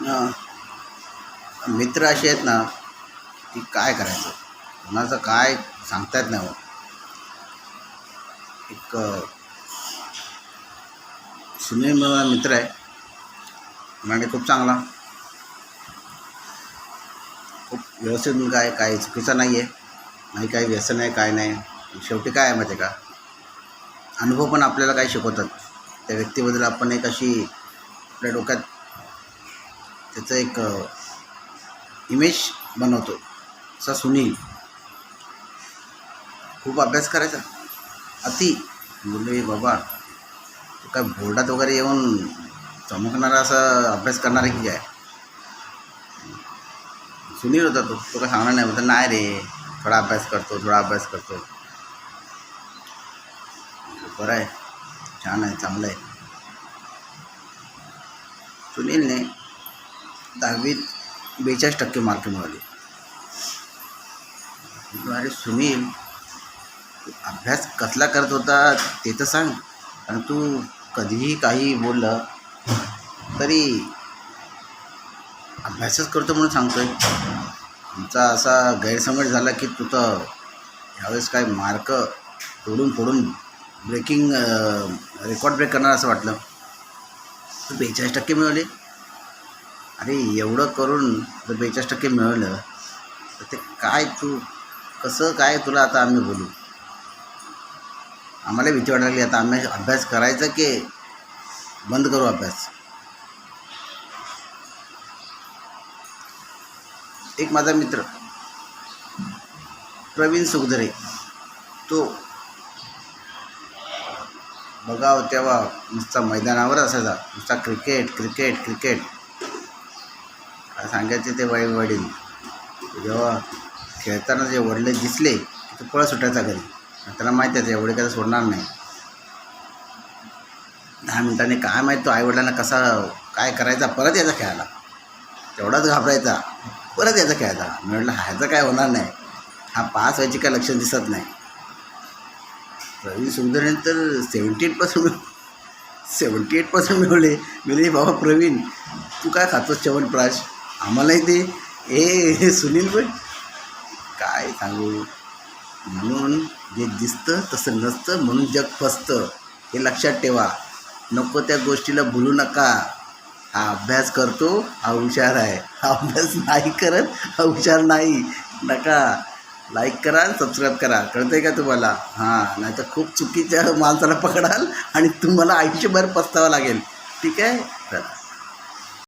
अं, मित्र असे आहेत ना की काय करायचं, कोणाचं काय सांगता येत नाही हो. एक सुनील म्हणून मित्र आहे, म्हणजे खूप चांगला, खूप व्यवस्थित मुलगा आहे, काही चुकीचा नाही आहे, नाही काही व्यसन आहे, काय नाही. शेवटी काय आहे माहिती आहे का, अनुभव पण आपल्याला काही शिकवतात. त्या व्यक्तीबद्दल आपण एक अशी आपल्या डोक्यात त्याचं एक इमेज बनवतो. असा सुनील खूप अभ्यास करायचा, अति. बोलले बाबा तू काय बोर्डात वगैरे येऊन चमकणारा असा अभ्यास करणार आहे की काय. सुनील होता तो काय सांगणार नाही, बोलता नाही रे, थोडा अभ्यास करतो, थोडा अभ्यास करतो. बरं आहे, छान आहे, चांगलं आहे. सुनीलने 10वीत 42% मार्क मिळाले. अरे सुनील, तू अभ्यास कसला करत होता ते तर सांग. आणि तू कधीही काही बोललं तरी अभ्यासच करतो म्हणून सांगतोय. आमचा असा गैरसमज झाला की तू तर ह्यावेळेस काय मार्क तोडून फोडून ब्रेकिंग रेकॉर्ड ब्रेक करणार असं वाटलं. तू 42% मिळवले. अरे एवढं करून जर 42% मिळवलं तर ते काय, तू कसं काय, तुला आता आम्ही बोलू. आम्हाला भीती वाटायला लागली, आता आम्ही अभ्यास करायचा की बंद करू अभ्यास. एक माझा मित्र प्रवीण सुखधरे, तो बघावं तेव्हा नुसता मैदानावर असायचा, नुसता क्रिकेट क्रिकेट क्रिकेट. काय सांगायचे ते वडील, जेव्हा खेळताना जे वडले दिसले की तो पळ सुटायचा घरी. त्याला माहिती आहे एवढे काय सोडणार नाही. 10 मिनिटांनी काय माहीत तो आईवडिलांना कसा काय करायचा, परत यायचा खेळायला. तेवढाच घाबरायचा, परत यायचा खेळायचा. मी म्हटलं ह्याचं काय होणार नाही, हा पास व्हायची काय लक्षण दिसत नाही. प्रवीण सुखधरेनंतर 78% मिळवले. मी बाबा प्रवीण तू काय खातोस च्यवनप्राश, आम्हालाही ते हे सुनील पण काय सांगू. म्हणून जे दिसतं तसं नसतं, म्हणून जग फसतं, हे लक्षात ठेवा. नको त्या गोष्टीला भुलू नका. हा अभ्यास करतो, हा हुशार आहे. हा अभ्यास नाही करत, हा हुशार नाही. नका. लाईक करा, सबस्क्राईब करा. कळतं आहे का तुम्हाला? हां, नाही तर खूप चुकीच्या माणसाला पकडाल आणि तुम्हाला आयुष्यभर पस्तावं लागेल. ठीक आहे. चला.